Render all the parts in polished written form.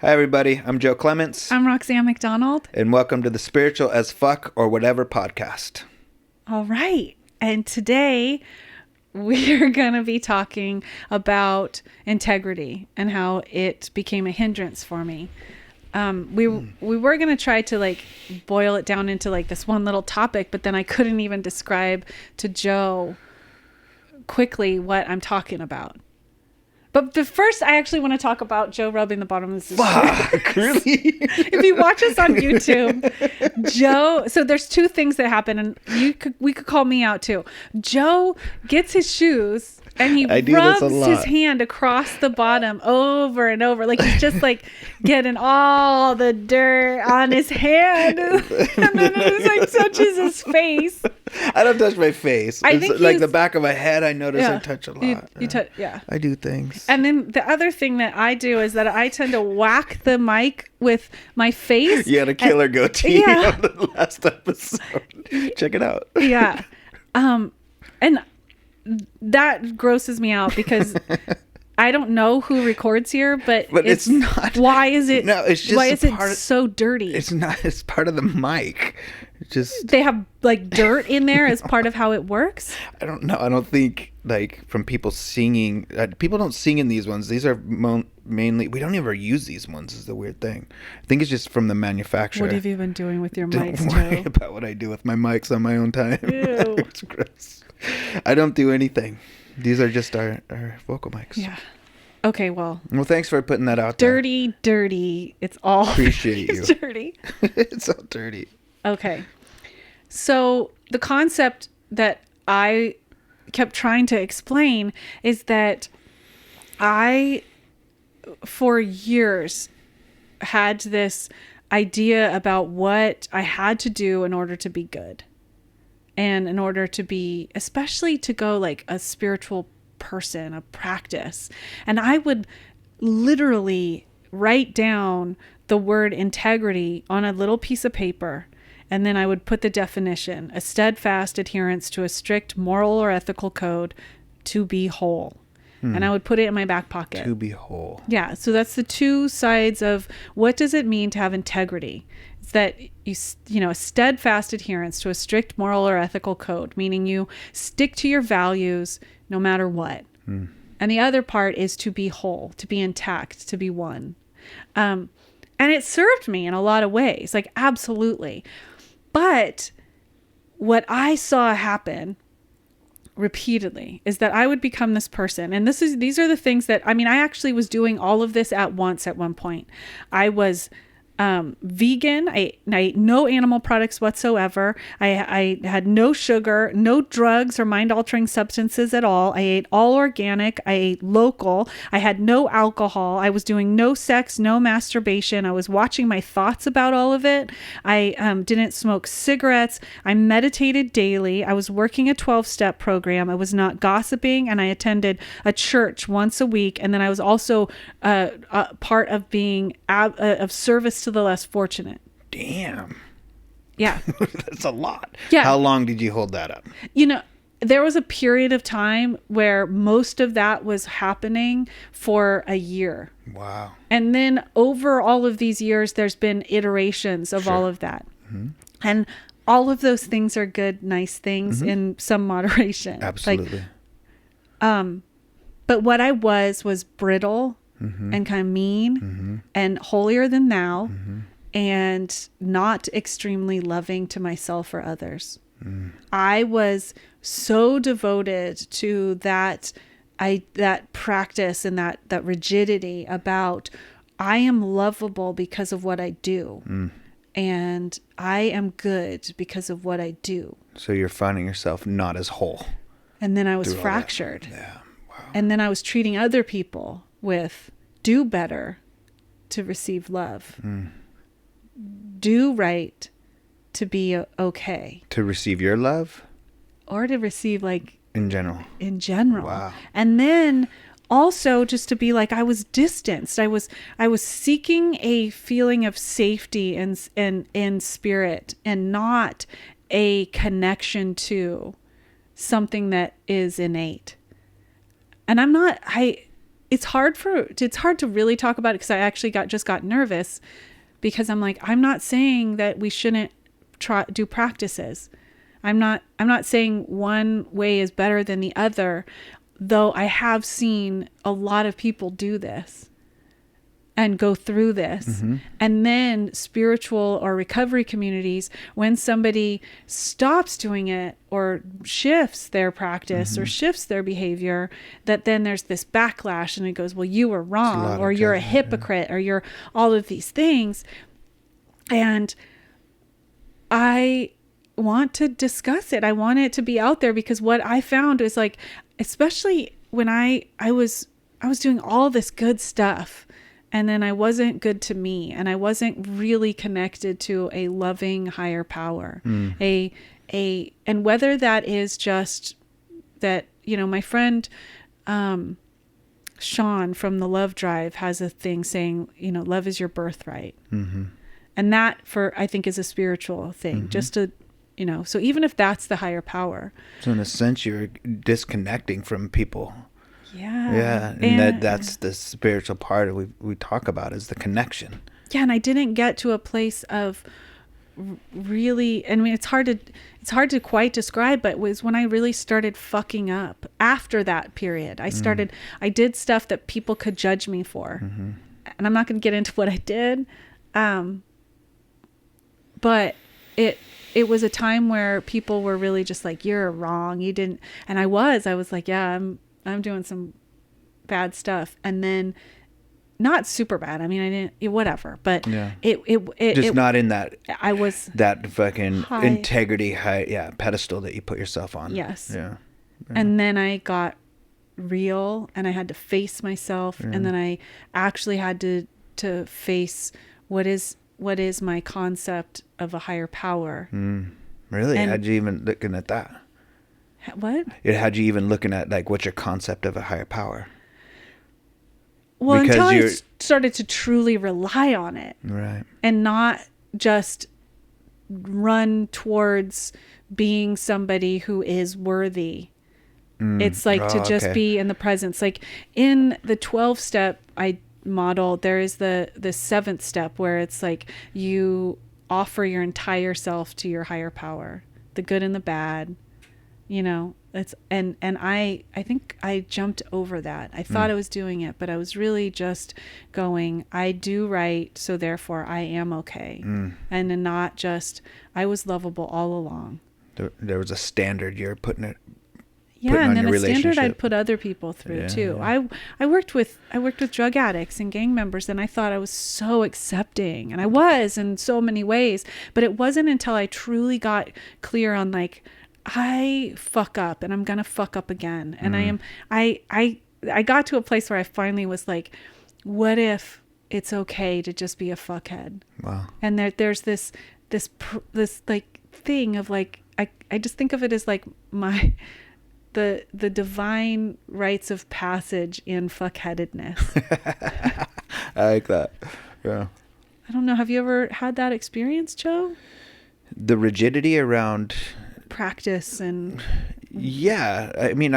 Hi, everybody. I'm Joe Clements. I'm Roxan McDonald. And welcome to the Spiritual as Fuck or Whatever podcast. All right. And today we're going to be talking about integrity and how it became a hindrance for me. We were going to try to boil it down into this one little topic, but then I couldn't even describe to Joe quickly what I'm talking about. But first, I actually want to talk about Joe rubbing the bottom of his Fuck, really? If you watch us on YouTube, Joe, so there's two things that happen, and we could call me out too. Joe gets his shoes and he rubs his hand across the bottom over and over. He's just getting all the dirt on his hand. And then it touches his face. I don't touch my face. I think the back of my head, I notice I touch a lot. You touch, yeah. I do things. And then the other thing that I do is that I tend to whack the mic with my face. You had a killer goatee on the last episode. Check it out. Yeah. And that grosses me out because I don't know who records here, but it's not. Why is it? No, it's just. Why is it so dirty? It's not. It's part of the mic. It's just they have dirt in there as part of how it works. I don't know. I don't think from people singing. People don't sing in these ones. These are mainly. We don't ever use these ones. Is the weird thing. I think it's just from the manufacturer. What have you been doing with your mics, Don't worry about what I do with my mics on my own time. Ew. It's gross. I don't do anything. These are just our vocal mics. Yeah. Okay, well, thanks for putting that out there. Dirty. It's all appreciate it's you. Dirty. It's all dirty. Okay. So the concept that I kept trying to explain is that I, for years, had this idea about what I had to do in order to be good. And in order to be, especially to go a spiritual person, a practice. And I would literally write down the word integrity on a little piece of paper. And then I would put the definition: a steadfast adherence to a strict moral or ethical code to be whole. And I would put it in my back pocket. To be whole. Yeah. So that's the two sides of what does it mean to have integrity. It's that a steadfast adherence to a strict moral or ethical code, meaning you stick to your values no matter what. And the other part is to be whole, to be intact, to be one. And it served me in a lot of ways, absolutely. But what I saw happen repeatedly is that I would become this person. And these are the things that, I actually was doing all of this at once at one point. I was vegan. I ate no animal products whatsoever. I had no sugar, no drugs or mind-altering substances at all. I ate all organic. I ate local. I had no alcohol. I was doing no sex, no masturbation. I was watching my thoughts about all of it. I didn't smoke cigarettes. I meditated daily. I was working a 12-step program. I was not gossiping, and I attended a church once a week. And then I was also part of being of service to the less fortunate. Damn. Yeah. That's a lot. Yeah. How long did you hold that up? There was a period of time where most of that was happening for a year. Wow. And then over all of these years, there's been iterations of all of that. Mm-hmm. And all of those things are good, nice things in some moderation. Absolutely. But what I was brittle and kind of mean and holier than thou and not extremely loving to myself or others. I was so devoted to that practice and that rigidity about I am lovable because of what I do. And I am good because of what I do. So you're finding yourself not as whole. And then I was fractured. Yeah. Wow. And then I was treating other people with do better to receive love. Do right to be okay. To receive your love? Or to receive in general. In general. Wow. And then also just to be I was distanced. I was seeking a feeling of safety and spirit and not a connection to something that is innate. And it's hard to really talk about it, because I actually got nervous, because I'm like, I'm not saying that we shouldn't do practices. I'm not saying one way is better than the other, though I have seen a lot of people do this and go through this. Mm-hmm. And then spiritual or recovery communities, when somebody stops doing it or shifts their practice or shifts their behavior, that then there's this backlash, and it goes, well, you were wrong, or you're a hypocrite, or you're all of these things. And I want to discuss it. I want it to be out there, because what I found is, like, especially when I was doing all this good stuff, and then I wasn't good to me, and I wasn't really connected to a loving higher power. And whether that is just that, my friend Sean from the Love Drive has a thing saying, love is your birthright. Mm-hmm. And that, I think, is a spiritual thing, just to, so even if that's the higher power. So in a sense, you're disconnecting from people. Yeah. Yeah. And that's the spiritual part we talk about, is the connection. Yeah. And I didn't get to a place of really, I mean, it's hard to quite describe, but it was when I really started fucking up after that period. I did stuff that people could judge me for. Mm-hmm. And I'm not going to get into what I did. But it was a time where people were really just like, you're wrong. You didn't. And I was like, yeah, I'm doing some bad stuff. And then not super bad. I mean, I didn't, whatever, but yeah. it not in that, I was that fucking high. integrity high, pedestal that you put yourself on. Yes. Yeah. And then I got real, and I had to face myself. Yeah. And then I actually had to face what is my concept of a higher power. Really? And how'd you even looking at that? What? How'd you even looking at, like, what's your concept of a higher power? Well, because until I started to truly rely on it. Right. And not just run towards being somebody who is worthy. It's like to just be in the presence. Like in the 12-step model, there is the 7th step, where it's like you offer your entire self to your higher power, the good and the bad. It's and I think I jumped over that. I thought I was doing it, but I was really just going, I do right, so therefore I am okay. And then not just, I was lovable all along. There was a standard you're putting it. Yeah, and then a standard I'd put other people through too. Yeah. I worked with drug addicts and gang members, and I thought I was so accepting, and I was in so many ways, but it wasn't until I truly got clear on, like, I fuck up, and I'm gonna fuck up again, and I got to a place where I finally was like, what if it's okay to just be a fuckhead? Wow. And there's this like thing of, like, I just think of it as like the divine rites of passage in fuckheadedness. I like that. Yeah. I don't know. Have you ever had that experience, Joe? The rigidity around practice and. Yeah. I mean,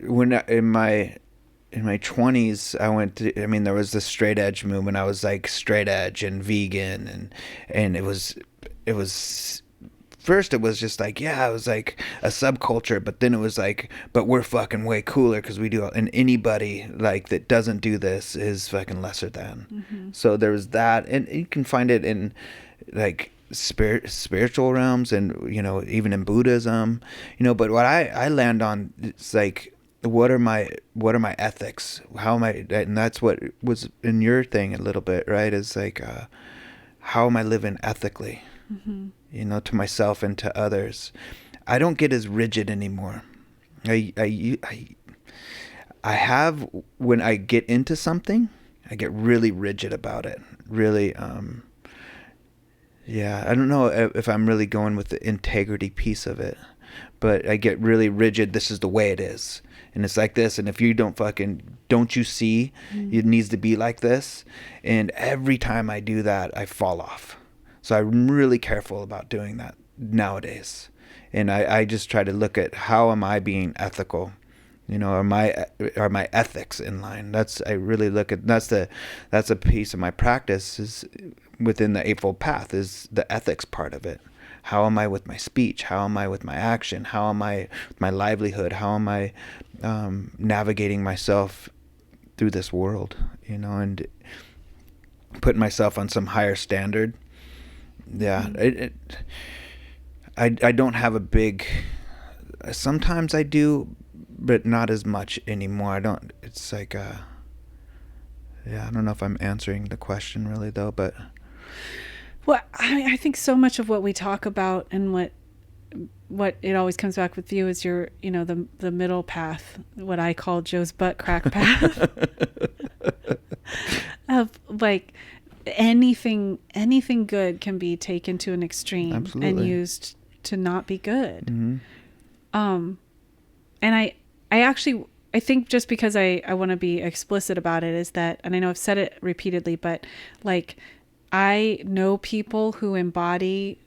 when in my 20s, I went to, I mean, there was the straight edge movement. I was like straight edge and vegan, and it was first it was just like, yeah, it was like a subculture, but then it was like, but we're fucking way cooler because we do, and anybody like that doesn't do this is fucking lesser than. Mm-hmm. So there was that, and you can find it in like spiritual realms, and even in Buddhism, but what I land on, it's like, what are my ethics? How am I, and that's what was in your thing a little bit, right? Is like, how am I living ethically? Mm-hmm. To myself and to others. I don't get as rigid anymore. I have, when I get into something, I get really rigid about it. Really, yeah, I don't know if I'm really going with the integrity piece of it, but I get really rigid. This is the way it is. And it's like this. And if you don't you see, it needs to be like this. And every time I do that, I fall off. So I'm really careful about doing that nowadays. And I just try to look at, how am I being ethical You know, are my ethics in line? I really look at that's a piece of my practice is within the Eightfold Path is the ethics part of it. How am I with my speech? How am I with my action? How am I with my livelihood? How am I navigating myself through this world? You know, and putting myself on some higher standard. Yeah, I don't have a big. Sometimes I do, but not as much anymore. I don't. It's like yeah. I don't know if I'm answering the question really though, but. Well, I think so much of what we talk about and what it always comes back with you is your, you know, the middle path, what I call Joe's butt crack path of like anything good can be taken to an extreme. Absolutely. And used to not be good. Mm-hmm. And I think just because I want to be explicit about it is that, and I know I've said it repeatedly, but like, I know people who embody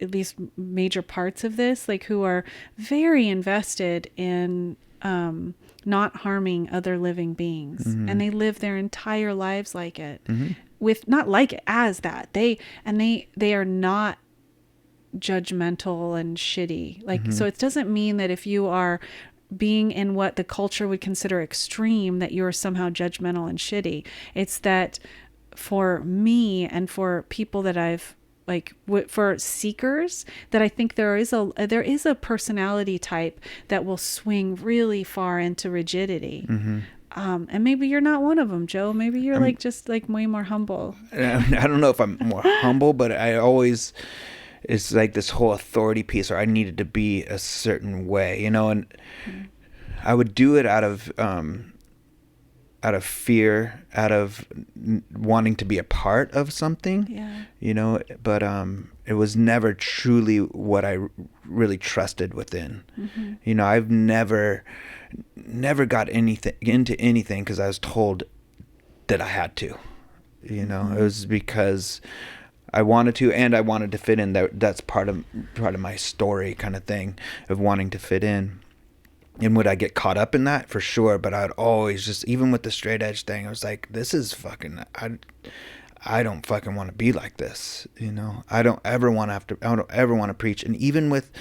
at least major parts of this, like who are very invested in not harming other living beings. Mm-hmm. And they live their entire lives like it. Mm-hmm. With not like it as that. They are not judgmental and shitty. Like, mm-hmm. So it doesn't mean that if you are being in what the culture would consider extreme, that you're somehow judgmental and shitty. It's that for me and for people that I've like for seekers, that I think there is a personality type that will swing really far into rigidity. Mm-hmm. And maybe you're not one of them, Joe. Maybe you're like just like way more humble. I don't know if I'm more humble, but it's like this whole authority piece, or I needed to be a certain way, you know, and mm-hmm. I would do it out of fear, out of wanting to be a part of something, yeah. You know, but it was never truly what I really trusted within. Mm-hmm. You know, I've never got into anything because I was told that I had to. You know, mm-hmm. It was because I wanted to, and I wanted to fit in. That's part of my story, kind of thing, of wanting to fit in. And would I get caught up in that? For sure. But I'd always just, even with the straight edge thing, I was like, this is fucking, I don't fucking want to be like this. You know, I don't ever want to preach. And even with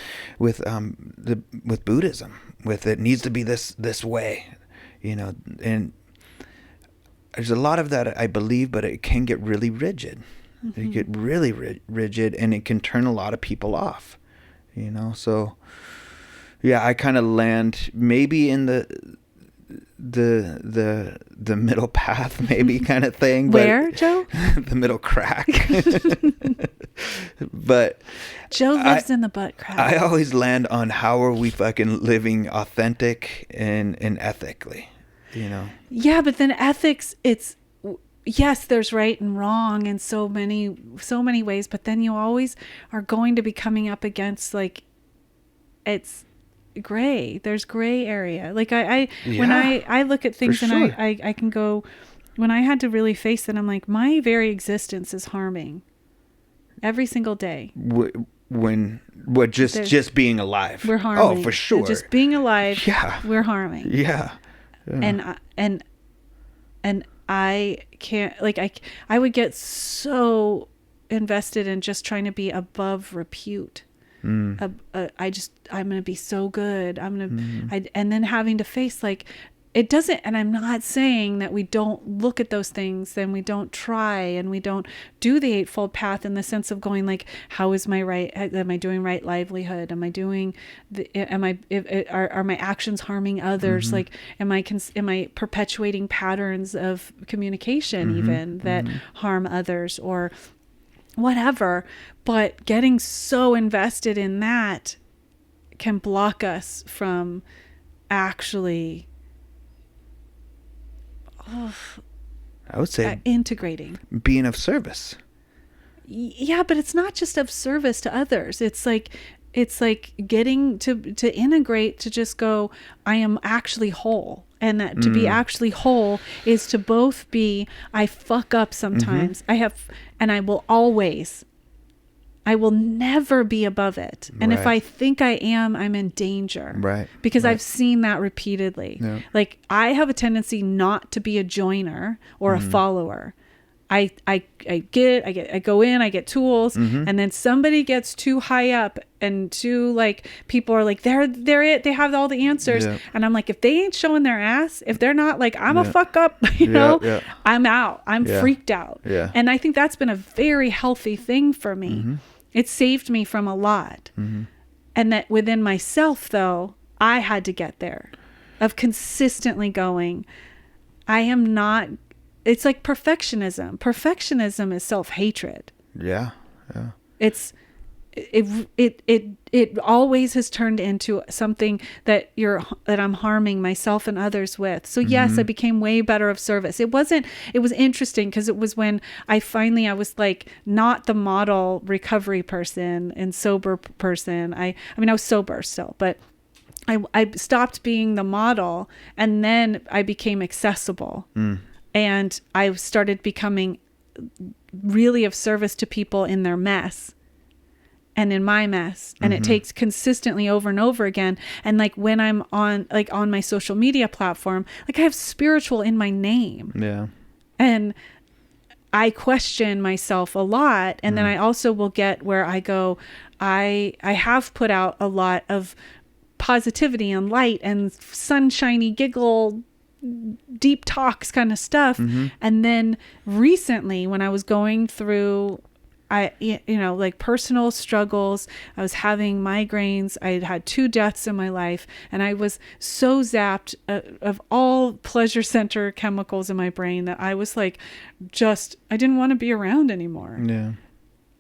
Buddhism, with it needs to be this way, you know, and there's a lot of that I believe, but it can get really rigid. Mm-hmm. It get really rigid, and it can turn a lot of people off, you know, so. Yeah, I kind of land maybe in the middle path, maybe kind of thing. Where, Joe? The middle crack. But Joe lives in the butt crack. I always land on how are we fucking living authentic and ethically, you know? Yeah, but then ethics, it's yes, there's right and wrong in so many ways, but then you always are going to be coming up against like it's gray. There's gray area. Like when I look at things and sure. I can go, when I had to really face it, I'm like, my very existence is harming every single day. Just being alive. We're harming. Oh, for sure. Just being alive. Yeah. We're harming. Yeah. And I can't, like, I would get so invested in just trying to be above repute. I'm going to be so good. And then having to face like, it doesn't, and I'm not saying that we don't look at those things and we don't try and we don't do the Eightfold Path in the sense of going like, how is am I doing right livelihood? Am I doing are my actions harming others? Mm-hmm. Like, am I perpetuating patterns of communication mm-hmm. even that mm-hmm. harm others or whatever? But getting so invested in that can block us from actually I would say integrating, being of service. Yeah, but it's not just of service to others. It's like getting to integrate, to just go, I am actually whole. And that to be actually whole is to both be, I fuck up sometimes. Mm-hmm. I will always I will never be above it. And if Right. I think I am, I'm in danger. Right. Because Right. I've seen that repeatedly. Yeah. Like, I have a tendency not to be a joiner or a follower. I go in, I get tools, and then somebody gets too high up and too, like, people are like, they're it, they have all the answers. Yeah. And I'm like, if they ain't showing their ass, if they're not like, I'm a Yeah. fuck up, you Yeah, know, yeah. I'm out. I'm Yeah. freaked out. Yeah. And I think that's been a very healthy thing for me. It saved me from a lot. And that within myself, though, I had to get there, of consistently going, I am not, it's like perfectionism. Perfectionism is self-hatred. Yeah. Yeah. It always has turned into something that I'm harming myself and others with. So yes, I became way better of service. It was interesting because it was when I was like not the model recovery person and sober person. I mean, I was sober still, but I stopped being the model, and then I became accessible. And I started becoming really of service to people in their mess and in my mess. And it takes consistently over and over again. And like when I'm on my social media platform, like I have spiritual in my name. Yeah. And I question myself a lot. And then I also will get where I go, I have put out a lot of positivity and light and sunshiny giggle, deep talks kind of stuff. And then recently when I was going through, like personal struggles, I was having migraines. I had 2 deaths in my life, and I was so zapped of all pleasure center chemicals in my brain that I was like, I didn't want to be around anymore. Yeah.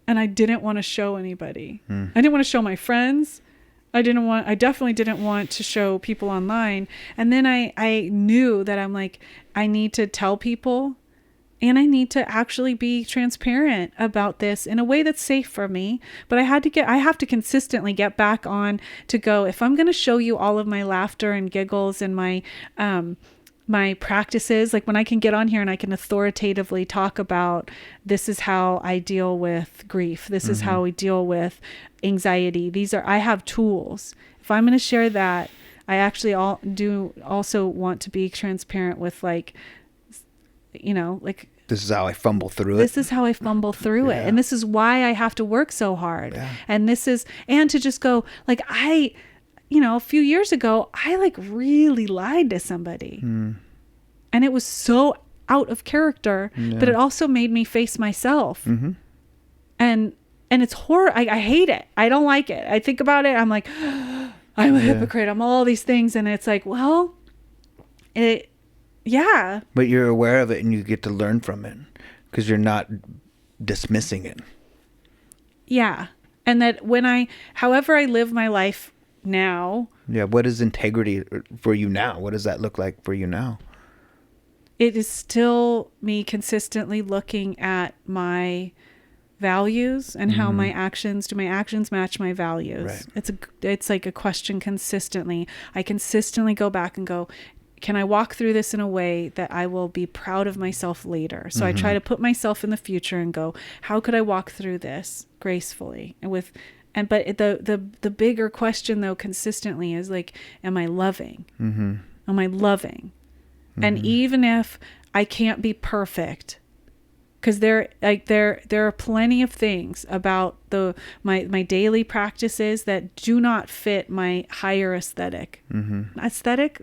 And I didn't want to show anybody. I didn't want to show my friends. I definitely didn't want to show people online. And then I knew that I'm like, I need to tell people, and I need to actually be transparent about this in a way that's safe for me. But I have to consistently get back on to go, if I'm going to show you all of my laughter and giggles and my practices, like when I can get on here and I can authoritatively talk about, this is how I deal with grief. This is how we deal with anxiety. I have tools. If I'm going to share that, I actually also want to be transparent with, like, like, This is how I fumble through it. This is how I fumble through it. And this is why I have to work so hard. Yeah. And to just go, like, a few years ago, I like really lied to somebody. And it was so out of character, but it also made me face myself. And it's horror. I hate it. I don't like it. I think about it. I'm like, I'm a hypocrite. I'm all these things. And it's like, well, yeah. But you're aware of it and you get to learn from it because you're not dismissing it. Yeah. And that however I live my life now. Yeah. What is integrity for you now? What does that look like for you now? It is still me consistently looking at my values and how my actions match my values. Right. It's like a question consistently. I consistently go back and go, can I walk through this in a way that I will be proud of myself later? So I try to put myself in the future and go, how could I walk through this gracefully but the bigger question though consistently is like, am I loving? Am I loving? And even if I can't be perfect, because there are plenty of things about my daily practices that do not fit my higher aesthetic,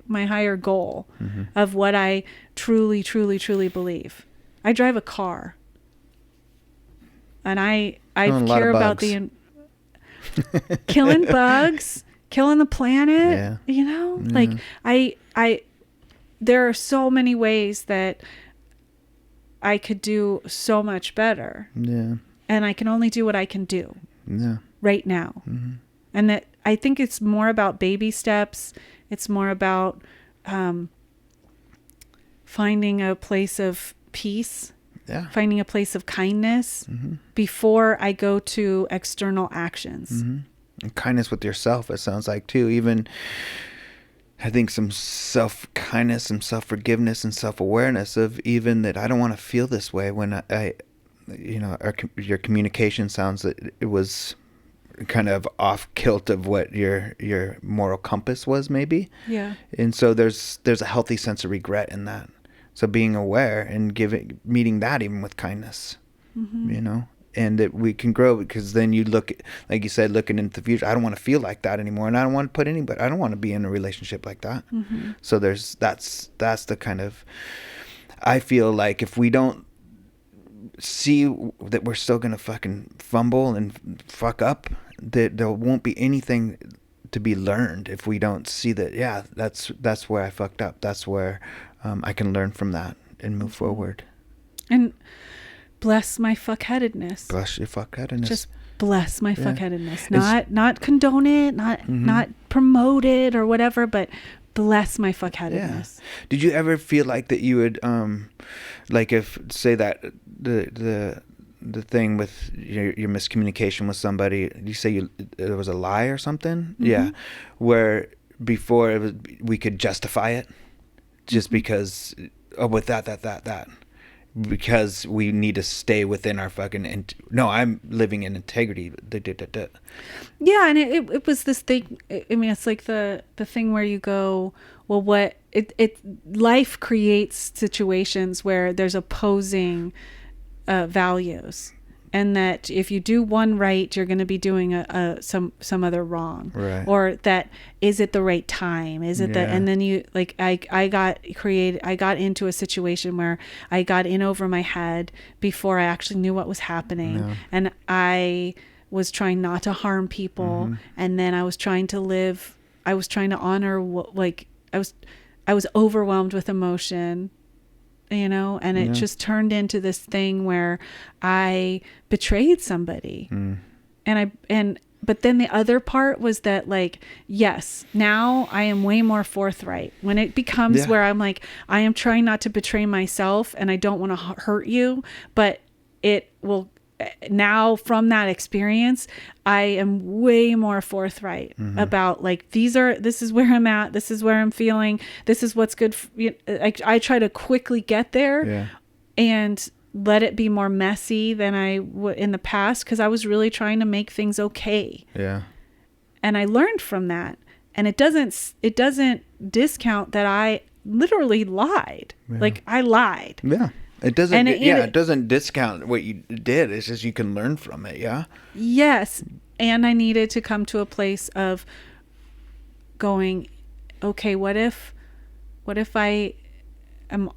my higher goal of what I truly, truly, truly believe. I drive a car, and I care about killing bugs, killing the planet. Like there are so many ways that I could do so much better. Yeah. And I can only do what I can do. Yeah. Right now. And that I think it's more about baby steps. It's more about finding a place of peace. Yeah. Finding a place of kindness before I go to external actions. And kindness with yourself, it sounds like, too. Even I think some self-kindness, some self-forgiveness and self-awareness of even that I don't want to feel this way when I your communication sounds that it was kind of off kilt of what your moral compass was, maybe. Yeah. And so there's a healthy sense of regret in that. So being aware and meeting that even with kindness, and that we can grow, because then you look at, like you said, looking into the future. I don't want to feel like that anymore, and I don't want to I don't want to be in a relationship like that. So that's the kind of, I feel like if we don't see that we're still gonna fucking fumble and fuck up, that there won't be anything to be learned if we don't see that. Yeah, that's where I fucked up. That's where I can learn from that and move forward. And bless my fuckheadedness. Bless your fuckheadedness. Just bless my fuckheadedness. Not condone it, not promote it or whatever, but bless my fuckheadedness. Yeah. Did you ever feel like that you would, like, if, say that the thing with your miscommunication with somebody, you say there was a lie or something? Yeah. Where before it was, we could justify it just because, with that. Because we need to stay within our fucking, no, I'm living in integrity. Yeah, and it was this thing. I mean, it's like the thing where you go, well, what life creates situations where there's opposing values, and that if you do one right, you're going to be doing some other wrong, right? Or that, is it the right time? Is it and then you, like, I got into a situation where I got in over my head before I actually knew what was happening, and I was trying not to harm people, and then I was trying to honor what, I was overwhelmed with emotion, and it just turned into this thing where I betrayed somebody. But then the other part was that, like, yes, now I am way more forthright when it becomes where I'm like, I am trying not to betray myself and I don't want to hurt you, but it will. Now from that experience, I am way more forthright about, like, this is where I'm at. This is where I'm feeling. This is what's good. I try to quickly get there and let it be more messy than I would in the past, because I was really trying to make things okay. Yeah. And I learned from that. And it doesn't discount that I literally lied. Yeah. Like, I lied. Yeah. It doesn't. It doesn't discount what you did. It's just you can learn from it. Yeah. Yes, and I needed to come to a place of going, okay, what if I am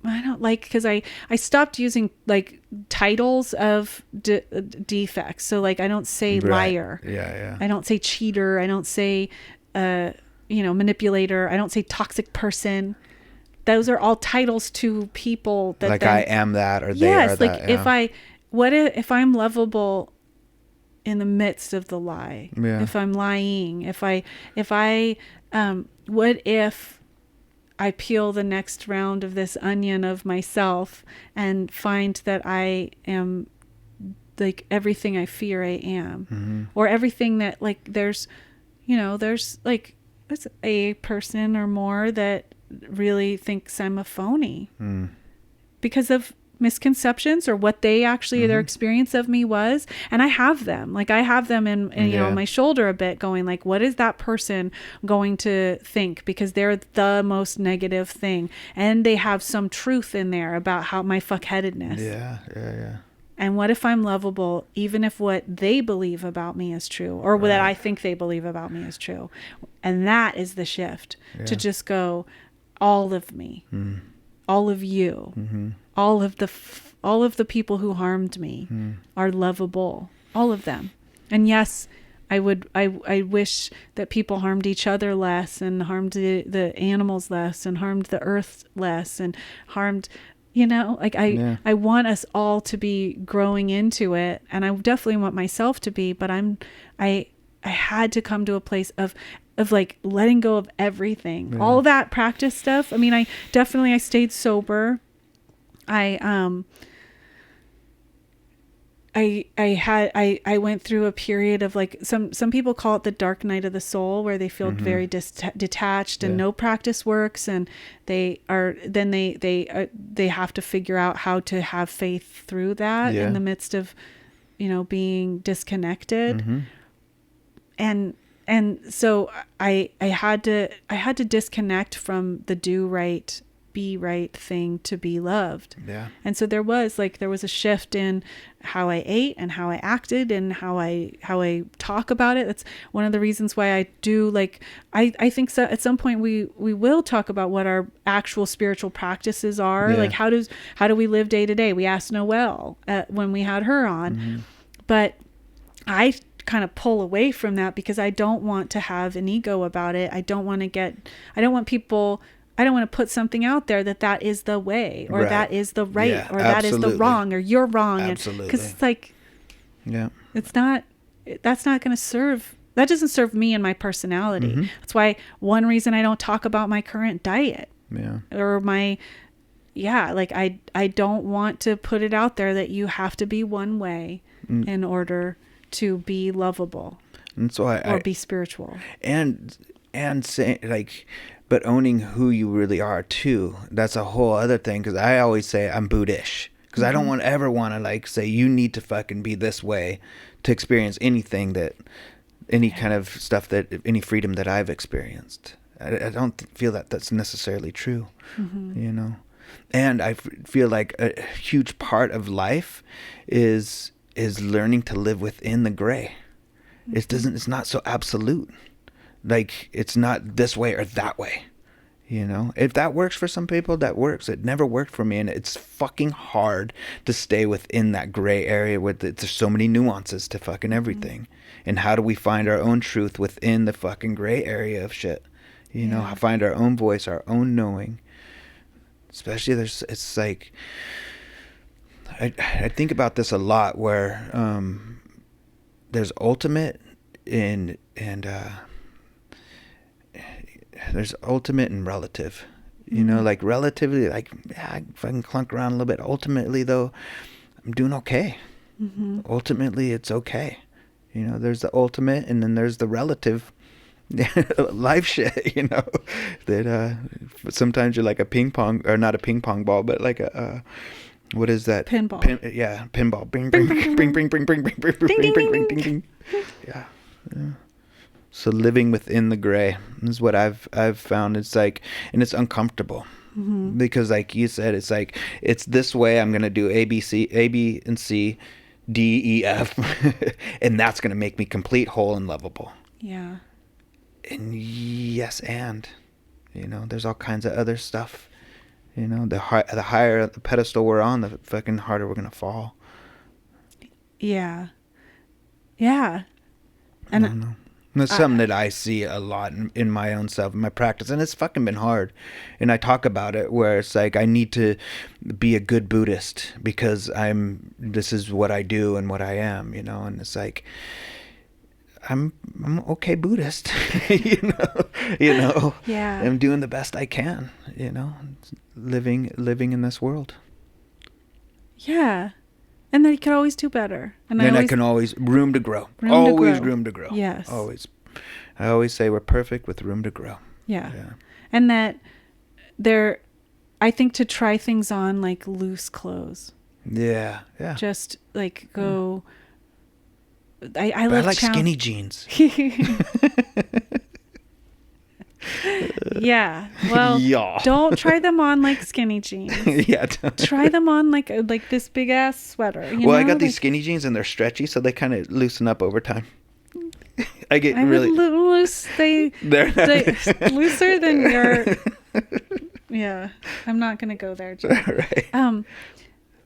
I don't like, because I stopped using, like, titles of defects. So, like, I don't say liar. Yeah. I don't say cheater. I don't say manipulator. I don't say toxic person. Those are all titles to people that, like, I am that, or they are that. Yes, like, if I'm lovable in the midst of the lie? Yeah. If I'm lying, what if I peel the next round of this onion of myself and find that I am, like, everything I fear I am, or everything that, like, there's like, there's a person or more that really thinks I'm a phony because of misconceptions or what they actually their experience of me was. And I have them in my shoulder a bit, going, like, what is that person going to think, because they're the most negative thing, and they have some truth in there about how my fuckheadedness. Yeah. And what if I'm lovable, even if what they believe about me is true, or that I think they believe about me is true? And that is the shift, to just go, all of me, all of you, all of the people who harmed me are lovable, all of them. And yes, I wish that people harmed each other less, and harmed the animals less, and harmed the earth less, and harmed, I want us all to be growing into it, and I definitely want myself to be, but I had to come to a place of like letting go of everything, all that practice stuff. I mean, I stayed sober. I went through a period of like some people call it the dark night of the soul, where they feel very detached and no practice works, and they have to figure out how to have faith through that in the midst of, you know, being disconnected. And so I had to disconnect from the do right, be right thing to be loved. Yeah. And so there was a shift in how I ate and how I acted and how I talk about it. That's one of the reasons why I do, like, I think so at some point we will talk about what our actual spiritual practices are. Yeah. Like how do we live day to day? We asked Noelle when we had her on. But I kind of pull away from that because I don't want to have an ego about it. I don't want to put something out there that is the way, or that is the right, or that is the wrong, or you're wrong. Absolutely. Because it's like, yeah, that's not going to serve, that doesn't serve me and my personality. That's why one reason I don't talk about my current diet or I don't want to put it out there that you have to be one way in order to be lovable, and so or be spiritual, and say, like, but owning who you really are too. That's a whole other thing. Because I always say I'm Buddhist, because I don't ever want to like say you need to fucking be this way to experience anything any kind of stuff any freedom that I've experienced. I don't feel that that's necessarily true, you know. And I feel like a huge part of life is learning to live within the gray. It's not so absolute. Like, it's not this way or that way, you know. If that works for some people, that works. It never worked for me, and it's fucking hard to stay within that gray area where there's so many nuances to fucking everything. And how do we find our own truth within the fucking gray area of shit? You know, find our own voice, our own knowing. Especially it's like, I think about this a lot, where there's ultimate and there's ultimate and relative, you know. Like, relatively, like, if I can clunk around a little bit, ultimately though, I'm doing okay. Ultimately, it's okay, you know. There's the ultimate, and then there's the relative life shit, you know, that sometimes you're like a ping pong, or not a ping pong ball, but like a what is that? Pinball. Pinball. Bing, bing, bing, bing, bing, bing, bing, bing, bing, bing, bing, bing, bing. Yeah. So living within the gray is what I've found. It's like, and it's uncomfortable because, like you said, it's like, it's this way. I'm gonna do A, B, and C, D, E, F, and that's gonna make me complete, whole, and lovable. Yeah. And yes, and you know, there's all kinds of other stuff. You know, the higher the pedestal we're on, the fucking harder we're gonna fall. Yeah. Yeah. And I don't know. That's something that I see a lot in my own self, in my practice, and it's fucking been hard. And I talk about it, where it's like, I need to be a good Buddhist because this is what I do and what I am, you know. And it's like, I'm okay Buddhist, you know. Yeah. I'm doing the best I can, you know, living in this world. Yeah. And then you can always do better. And I can always room to grow. Room to grow. Yes. Always. I always say we're perfect with room to grow. Yeah. And that I think to try things on like loose clothes. Yeah. Yeah. Just like go. I like skinny jeans. Yeah. Well, don't try them on like skinny jeans. Yeah. Try them on like this big ass sweater. You know? I got these skinny jeans and they're stretchy, so they kind of loosen up over time. I get really loose. They're looser than your. Yeah, I'm not gonna go there. Right.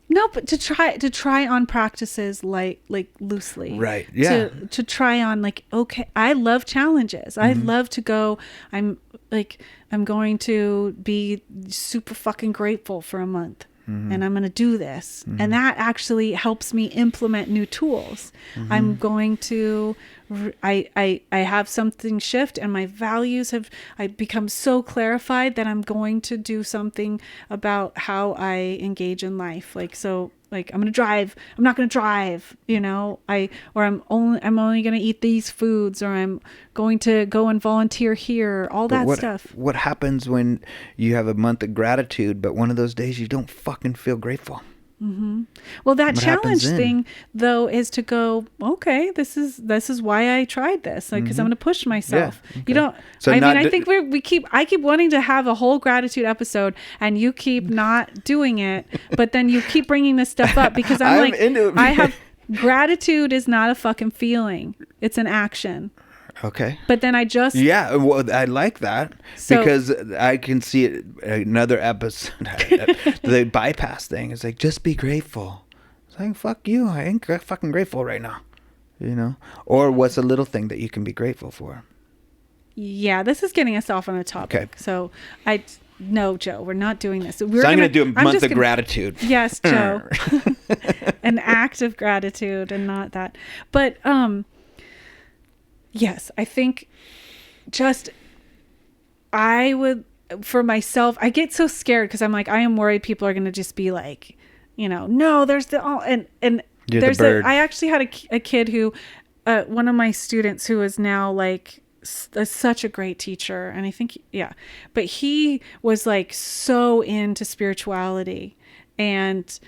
No, but to try on practices like loosely. Right. Yeah. To try on like, okay, I love challenges. I love to go. I'm going to be super fucking grateful for a month. And I'm going to do this. And that actually helps me implement new tools. I'm going to I have something shift, and my values I become so clarified that I'm going to do something about how I engage in life. Like, so like I'm not going to drive, I'm only going to eat these foods, or I'm going to go and volunteer here, all that stuff. What happens when you have a month of gratitude, but one of those days you don't fucking feel grateful? Mm-hmm. Well, that challenge thing though is to go, okay, this is why I tried this, like, because I'm going to push myself. Yeah, okay. You don't. So I think I keep wanting to have a whole gratitude episode, and you keep not doing it, but then you keep bringing this stuff up because I'm like, I have gratitude is not a fucking feeling; it's an action. Okay. But then well, I like that because I can see it, another episode, the bypass thing. It's like, just be grateful. It's like, fuck you. I ain't fucking grateful right now. Or what's a little thing that you can be grateful for? Yeah, this is getting us off on a topic. Okay. So no, Joe, we're not doing this. I'm going to do a month of gratitude. Yes, Joe. An act of gratitude and not that. But, yes, I think I would, for myself, I get so scared because I'm like, I am worried people are going to just be like, no, there's and there's I actually had a kid who, one of my students who is now like such a great teacher. And I think, but he was like so into spirituality, and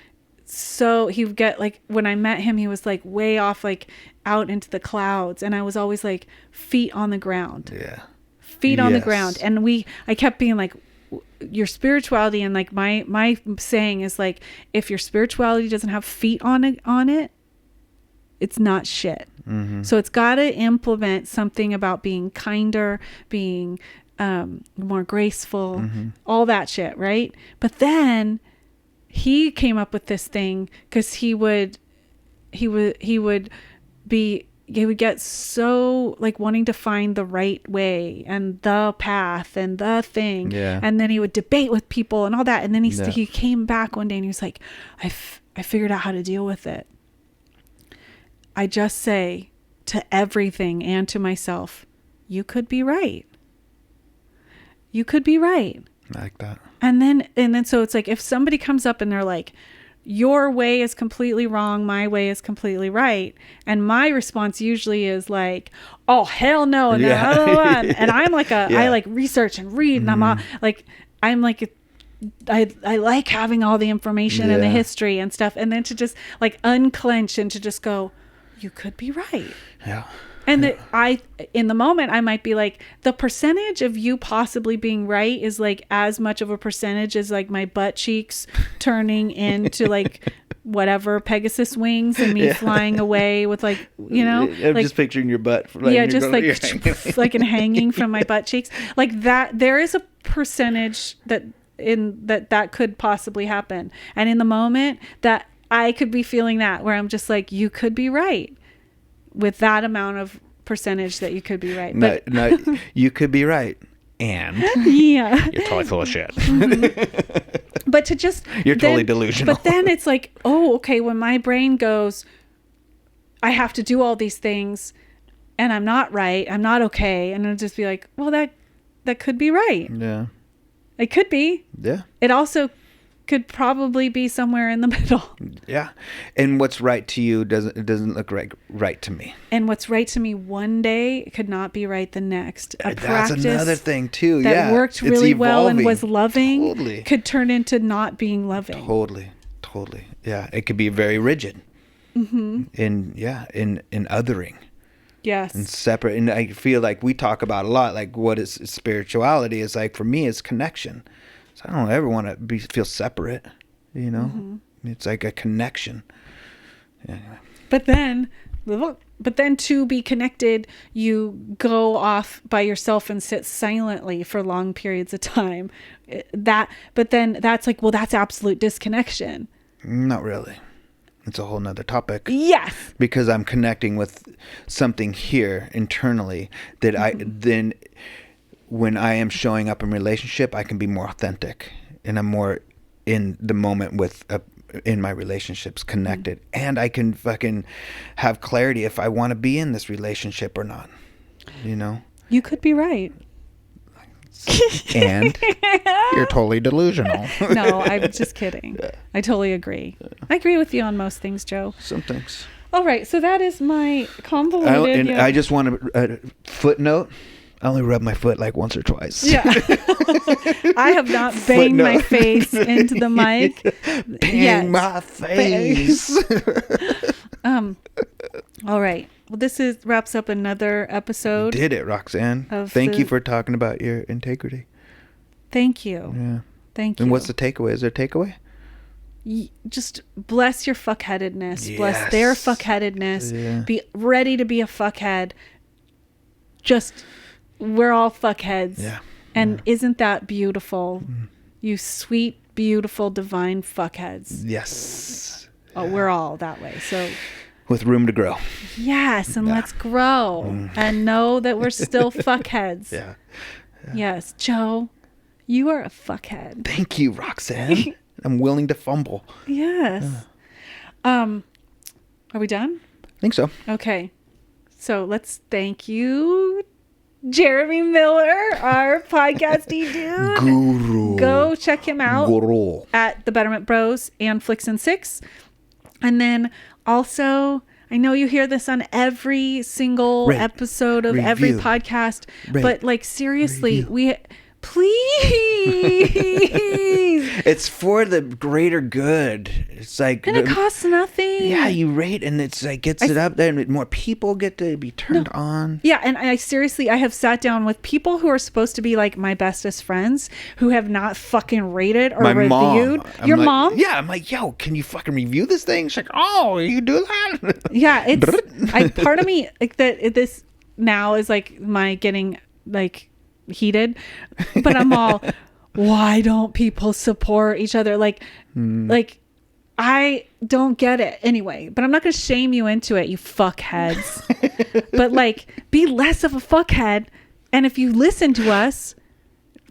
so he would get like, when I met him, he was like way off, like out into the clouds, and I was always like feet on the ground. Yeah. Feet on the ground. And I kept being like, your spirituality, and like my saying is like, if your spirituality doesn't have feet on it, it's not shit. Mm-hmm. So it's got to implement something about being kinder, being more graceful, all that shit, right? But then he came up with this thing because he would get so like wanting to find the right way and the path and the thing. Yeah. And then he would debate with people and all that. And then he came back one day and he was like, I figured out how to deal with it. I just say to everything and to myself, you could be right. You could be right. I like that. And then so it's like, if somebody comes up and they're like, your way is completely wrong, my way is completely right, and my response usually is like, oh hell no, and and I'm like I like research and read, and I like having all the information and the history and stuff, and then to just like unclench and to just go, you could be right. Yeah. And in the moment, I might be like, the percentage of you possibly being right is like as much of a percentage as like my butt cheeks turning into like whatever Pegasus wings and me flying away with like, I'm like, just picturing your butt. Like and hanging from my butt cheeks like that. There is a percentage that could possibly happen. And in the moment that I could be feeling that, where I'm just like, you could be right. With that amount of percentage that you could be right. But no, you could be right. And you're totally full of shit. But to just, you're totally delusional. But then it's like, oh, okay. When my brain goes, I have to do all these things and I'm not right. I'm not okay. And it'll just be like, well, that could be right. Yeah. It could be. Yeah. It also could probably be somewhere in the middle. Yeah. And what's right to you doesn't look right to me. And what's right to me one day could not be right the next. That's another thing too. That worked really well and was loving could turn into not being loving. Totally. Yeah. It could be very rigid. Mm-hmm. In othering. Yes. And separate. And I feel like we talk about a lot, like what is spirituality is like, for me, it's connection. I don't ever want to feel separate, Mm-hmm. It's like a connection. Anyway. But then to be connected, you go off by yourself and sit silently for long periods of time. But then that's like, well, that's absolute disconnection. Not really. It's a whole nother topic. Yes. Because I'm connecting with something here internally that then when I am showing up in relationship, I can be more authentic and I'm more in the moment with in my relationships connected, and I can fucking have clarity if I want to be in this relationship or not. You know? You could be right. And you're totally delusional. No, I'm just kidding. Yeah. I totally agree. I agree with you on most things, Joe. Some things. All right, so that is my convoluted. I just want a footnote. I only rub my foot like once or twice. Yeah. I have not banged my face into the mic. Bang my face. All right. Well, this wraps up another episode. You did it, Roxanne. Thank you for talking about your integrity. Thank you. Yeah. Thank you. And what's the takeaway? Is there a takeaway? Just bless your fuckheadedness. Yes. Bless their fuckheadedness. Yeah. Be ready to be a fuckhead. Just, we're all fuckheads. Yeah. And isn't that beautiful? You sweet, beautiful, divine fuckheads. Yes. Oh, we're all that way. So with room to grow. yes, and let's grow and know that we're still fuckheads. Yeah. Yes, Joe, you are a fuckhead. Thank you, Roxanne. I'm willing to fumble. Yes. Are we done? I think so. Okay. So let's thank you, Jeremy Miller, our podcasty dude. Guru. Go check him out Guru. at The Betterment Bros and Flicks and Six. And then also, I know you hear this on every single Rate, episode of every review, podcast, rate, but like seriously, review. Please. It's for the greater good. It's like, And it costs nothing. yeah, you rate, and it's like gets it up there, and more people get to be turned on. Yeah, and I seriously, I have sat down with people who are supposed to be like my bestest friends who have not fucking rated or My reviewed. mom. Your I'm like, mom? Yeah, I'm like, yo, can you fucking review this thing? She's like, oh, you do that? Yeah, it's part of me like that. This now is like my getting like heated, but I'm all, why don't people support each other? Like I don't get it anyway, but I'm not going to shame you into it, you fuckheads. But like, be less of a fuckhead. And if you listen to us,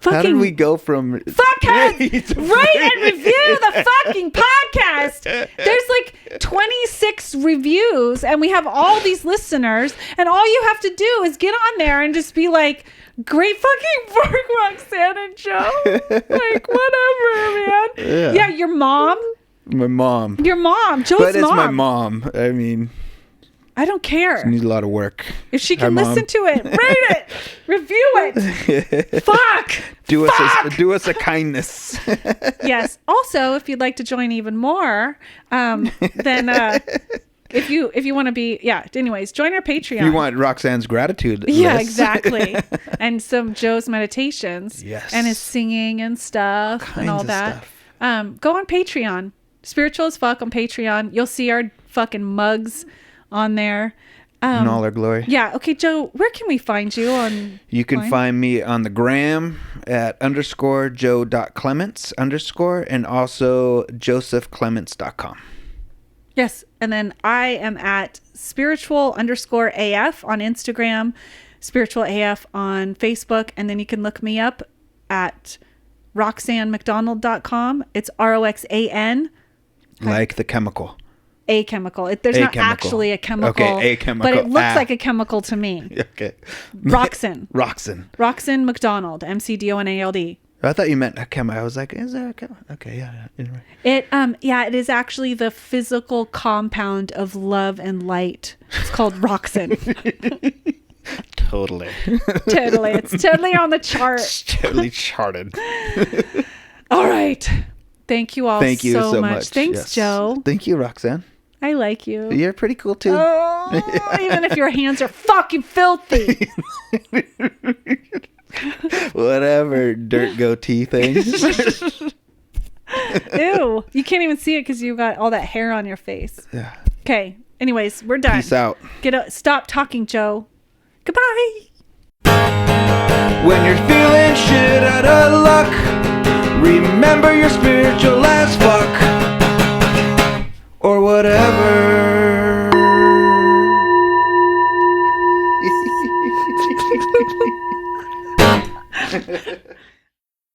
How did we go from fuckheads, rate and review the fucking podcast. There's like 26 reviews and we have all these listeners, and all you have to do is get on there and just be like, great fucking work, Roxanne and Joe. Like, whatever, man. Yeah, your mom. My mom. Your mom. Joe's But it's mom. my mom. I mean, I don't care. it needs a lot of work. If she can Hi, Mom. listen to it, rate it, review it. Fuck. Do us a kindness. Yes. Also, if you'd like to join even more, then if you want to be, anyways, join our Patreon. If you want Roxanne's gratitude Yeah, list. exactly. And some Joe's meditations. Yes. And his singing and stuff and all Kinds of that. stuff. Go on Patreon. Spiritual as Fuck on Patreon. You'll see our fucking mugs on there. In all their glory. Yeah. Okay, Joe, where can we find you on? You can find me on the gram at _joe.clements_ and also josephclements.com. Yes. And then I am at spiritual_AF on Instagram, spiritual AF on Facebook. And then you can look me up at roxannemcdonald.com. It's ROXAN. Like the chemical. A chemical. There's A not chemical. actually a chemical. Okay, a chemical. But it looks Ah. like a chemical to me. Okay. Roxan. Roxan. McDonald. McDonald. I thought you meant a chem. I was like, is there a chem? Okay, yeah. Anyway. It is actually the physical compound of love and light. It's called Roxan. Totally. Totally. It's totally on the chart. It's totally charted. All right. Thank you all Thank you so much. Thanks, Yes. Joe. Thank you, Roxanne. I like you. You're pretty cool too. Oh, even if your hands are fucking filthy. Whatever, dirt goatee thing. Ew. You can't even see it because you got all that hair on your face. Yeah. Okay. Anyways, we're done. Peace out. Stop talking, Joe. Goodbye. When you're feeling shit out of luck, remember you're spiritual as fuck. Or whatever.